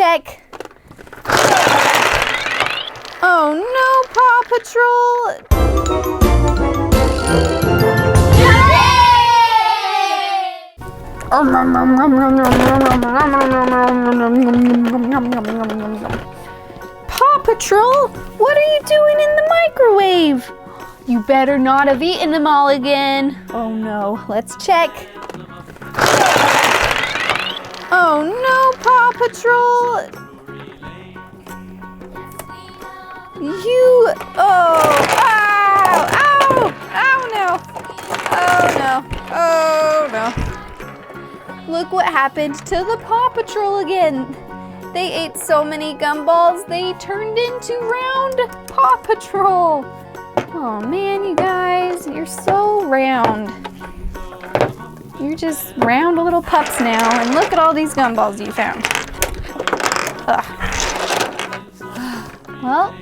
check. Oh no, Paw Patrol! Paw Patrol, what are you doing in the microwave? You better not have eaten them all again. Oh no, let's check. Oh no, Paw Patrol! Ow, no. Oh no. Look what happened to the Paw Patrol again. They ate so many gumballs, they turned into round Paw Patrol. Oh man, you guys, you're so round. You're just round little pups now, and look at all these gumballs you found. Ugh. Well,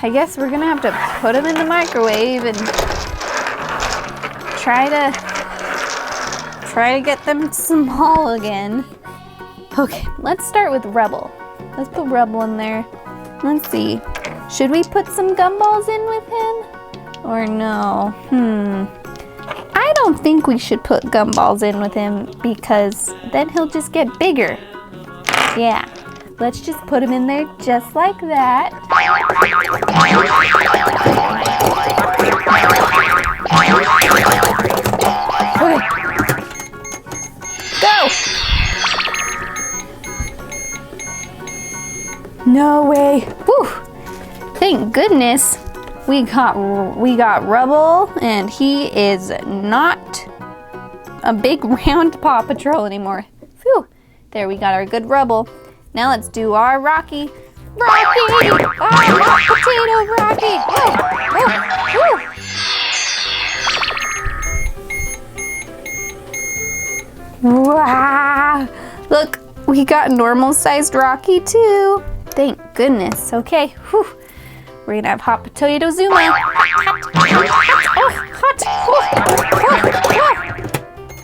I guess we're gonna have to put them in the microwave and try to get them small again. Okay, let's start with Rebel. Let's put Rebel in there. Let's see. Should we put some gumballs in with him? Or no? I don't think we should put gumballs in with him because then he'll just get bigger. Yeah, let's just put him in there just like that. Okay. Go! No way. Whew. Thank goodness we got Rubble, and he is not a big round Paw Patrol anymore. Phew. There, we got our good Rubble. Now let's do our Rocky. Rocky! Oh, hot potato Rocky! Woo! Wow! Look, we got normal-sized Rocky too. Thank goodness. Okay, whew. We're gonna have hot potato Zuma. Hot.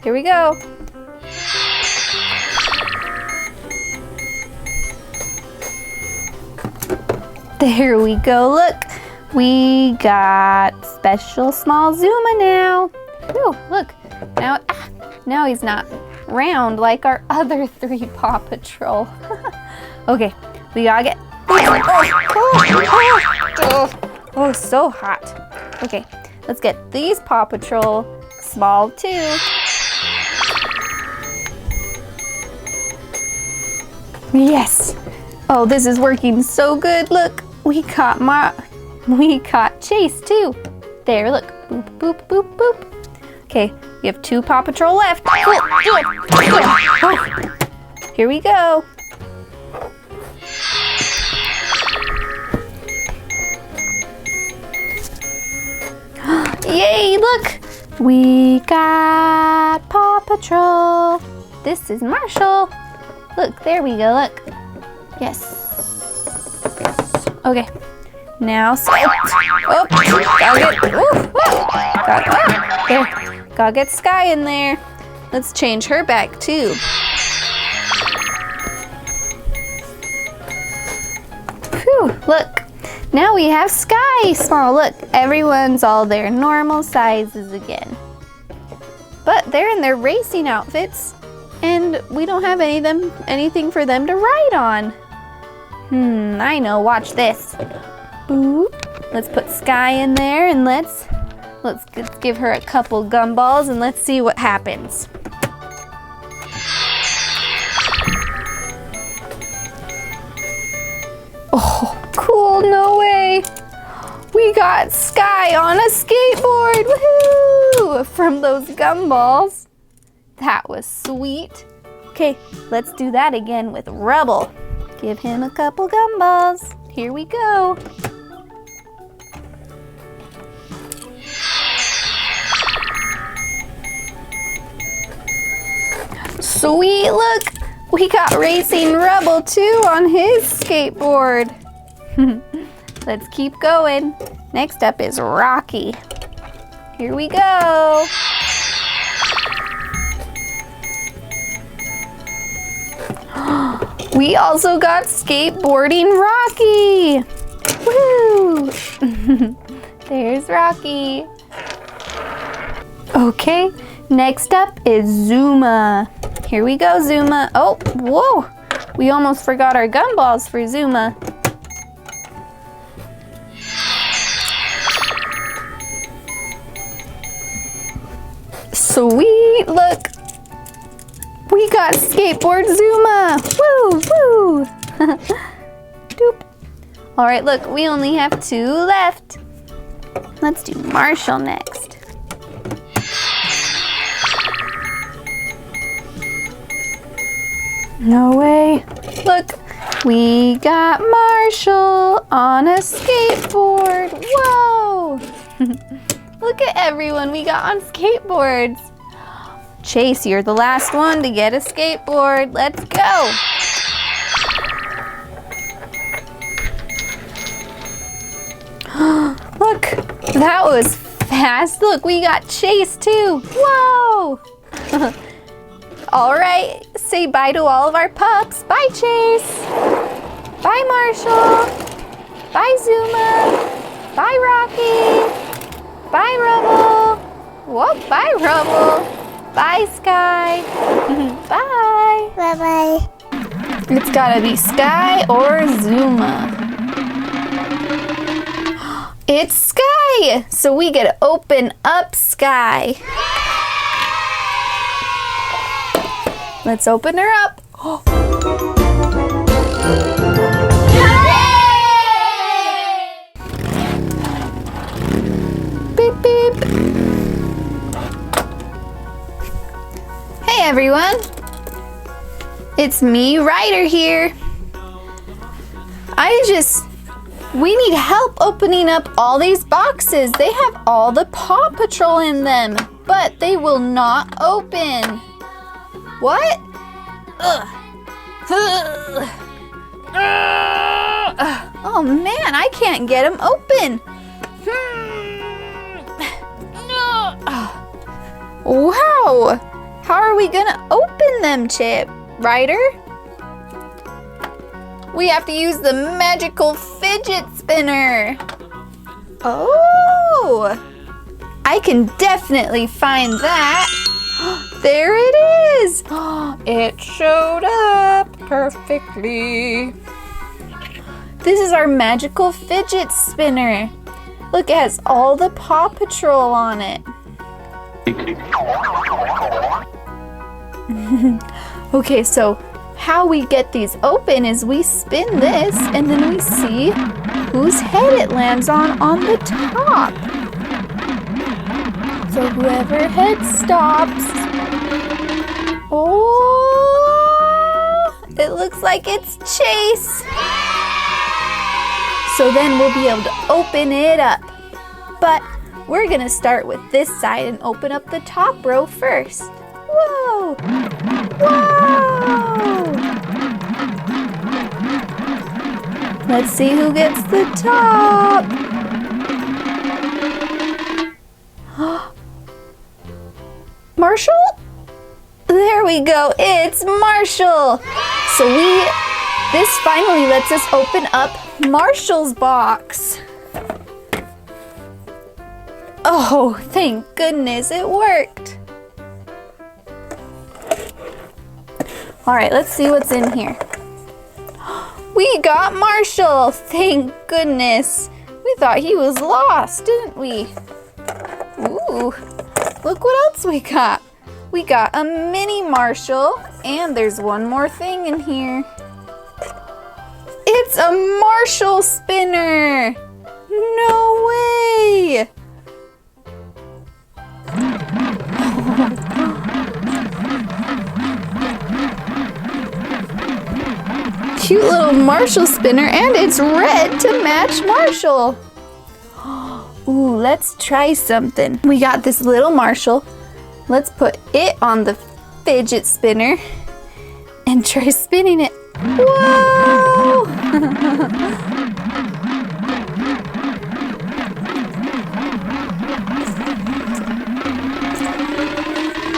Here we go. There we go. Look, we got special small Zuma now. Whew, look, now he's not round like our other 3 Paw Patrol. Okay, we gotta get. Oh, so hot. Okay, let's get these Paw Patrol small too. Yes. Oh, this is working so good. Look, we caught Chase too. There, look. Boop, boop, boop, boop. Okay, we have 2 Paw Patrol left. Oh, here we go. Yay, look! We got Paw Patrol. This is Marshall. Look, there we go, look. Yes. Okay. Now, gotta get Sky in there. Let's change her back too. Whew, look. Now we have Sky small. Look, everyone's all their normal sizes again. But they're in their racing outfits, and we don't have anything for them to ride on. I know, watch this. Boop. Let's put Sky in there, and let's give her a couple gumballs, and let's see what happens. Oh, cool, no way. We got Sky on a skateboard, woohoo! From those gumballs. That was sweet. Okay, let's do that again with Rebel. Give him a couple gumballs. Here we go. Sweet, look. We got Racing Rebel too on his skateboard. Let's keep going. Next up is Rocky. Here we go. We also got skateboarding Rocky. Woo! There's Rocky. Okay, next up is Zuma. Here we go, Zuma. Oh, whoa! We almost forgot our gumballs for Zuma. Sweet, look. We got skateboard Zuma. Woo, woo. Doop. All right, look, we only have 2 left. Let's do Marshall next. No way. Look, we got Marshall on a skateboard. Whoa. Look at everyone we got on skateboards. Chase, you're the last one to get a skateboard. Let's go. Look, that was fast. Look, we got Chase too. Whoa. All right, say bye to all of our pups. Bye, Chase. Bye, Marshall. Bye, Zuma. Bye, Rocky. Bye, Rubble. Whoop, bye, Rubble. Bye, Sky. Bye. Bye-bye. It's gotta be Sky or Zuma. It's Sky! So we get to open up Sky. Let's open her up. Beep, beep. Hey everyone. It's me, Ryder here. We need help opening up all these boxes. They have all the Paw Patrol in them, but they will not open. What? Ugh. Oh man, I can't get them open. Wow. How are we gonna open them, Chip? Ryder? We have to use the magical fidget spinner. Oh, I can definitely find that. There it is. It showed up perfectly. This is our magical fidget spinner. Look, it has all the Paw Patrol on it. Okay, so how we get these open is we spin this and then we see whose head it lands on the top. So whoever head stops. Oh, it looks like it's Chase. So then we'll be able to open it up. But we're gonna start with this side and open up the top row first. Whoa! Whoa! Let's see who gets the top. Marshall? There we go, it's Marshall. So this finally lets us open up Marshall's box. Oh, thank goodness it worked. All right, let's see what's in here. We got Marshall, thank goodness. We thought he was lost, didn't we? Ooh, look what else we got. We got a mini Marshall, and there's one more thing in here. It's a Marshall spinner. No way. Cute little Marshall spinner, and it's red to match Marshall. Ooh, let's try something. We got this little Marshall. Let's put it on the fidget spinner and try spinning it. Whoa!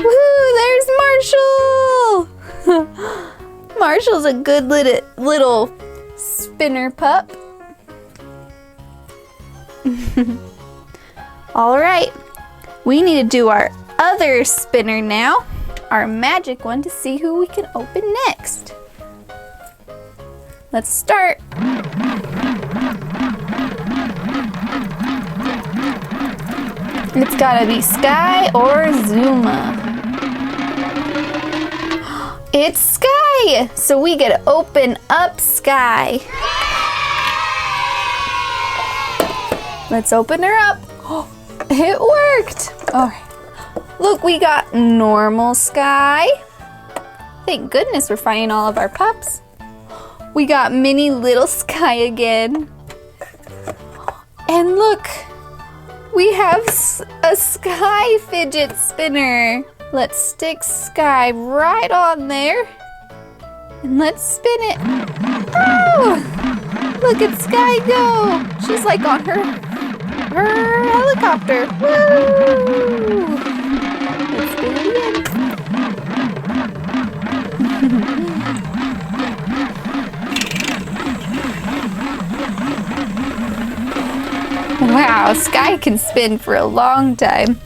Woo, there's Marshall! Marshall's a good little spinner pup. All right, we need to do our other spinner now, our magic one, to see who we can open next. Let's start. It's gotta be Sky or Zuma. It's Sky, so we get to open up Sky. Let's open her up. Oh, it worked. All right. Look, we got normal Sky. Thank goodness we're finding all of our pups. We got mini little Sky again. And look, we have a Sky fidget spinner. Let's stick Sky right on there. And let's spin it. Oh! Look at Sky go. She's like on her helicopter. Woo! Let's spin it again. Wow, Sky can spin for a long time.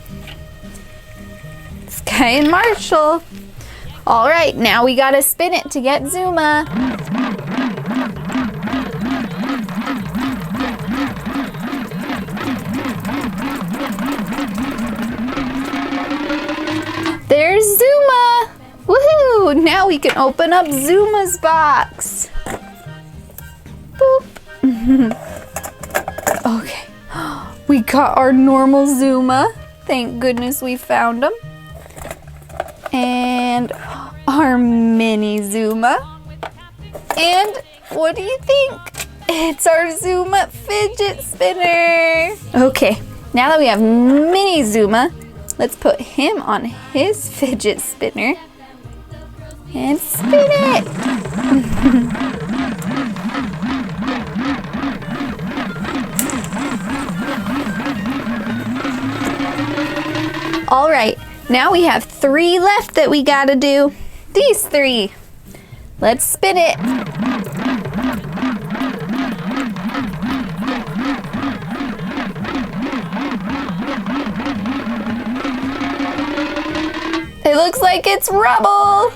Sky and Marshall. All right, now we gotta spin it to get Zuma. There's Zuma. Woohoo! Now we can open up Zuma's box. Boop. Okay. We got our normal Zuma. Thank goodness we found him. And our mini Zuma. And what do you think? It's our Zuma fidget spinner. Okay, now that we have mini Zuma, let's put him on his fidget spinner and spin it. All right, now we have 3 left that we gotta do. These 3. Let's spin it. It looks like it's Rubble.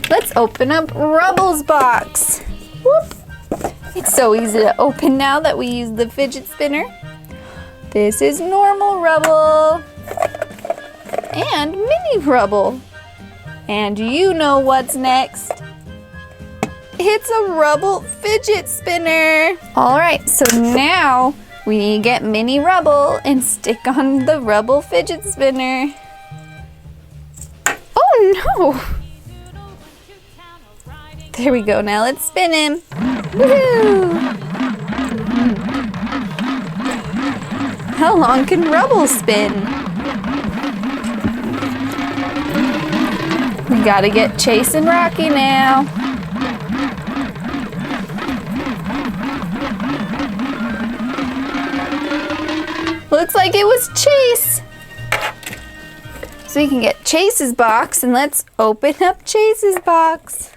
Let's open up Rubble's box. Whoop. It's so easy to open now that we use the fidget spinner. This is normal Rubble. And mini Rubble. And you know what's next. It's a Rubble fidget spinner. All right, so now we need to get mini Rubble and stick on the Rubble fidget spinner. Oh no! There we go, now let's spin him. Woohoo! How long can Rubble spin? We gotta get Chase and Rocky now. Looks like it was Chase. So we can get Chase's box, and let's open up Chase's box.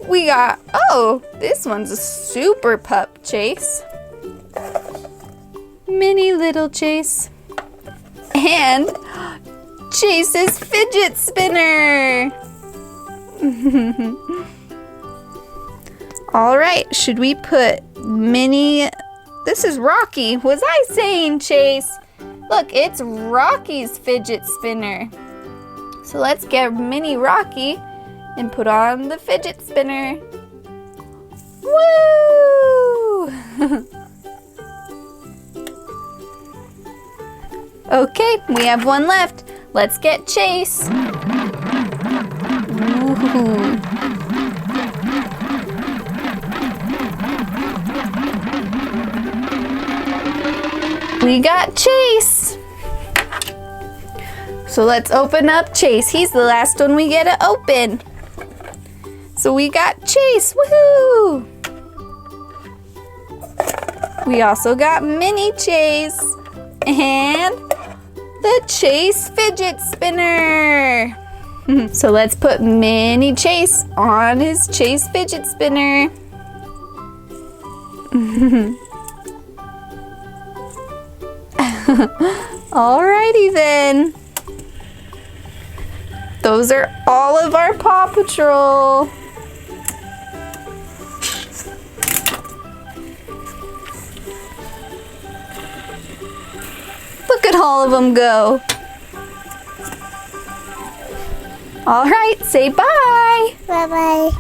We got, oh, this one's a super pup Chase. Mini little Chase. And Chase's fidget spinner. All right, should we put mini, this is Rocky. Was I saying Chase? Look, it's Rocky's fidget spinner. So let's get mini Rocky and put on the fidget spinner. Woo! Okay, we have one left. Let's get Chase. Ooh. We got Chase. So let's open up Chase. He's the last one we get to open. So we got Chase. Woohoo! We also got mini Chase and the Chase fidget spinner. So let's put Mini Chase on his Chase fidget spinner. Alrighty then. Those are all of our Paw Patrol. Look at all of them go. All right, say bye. Bye-bye.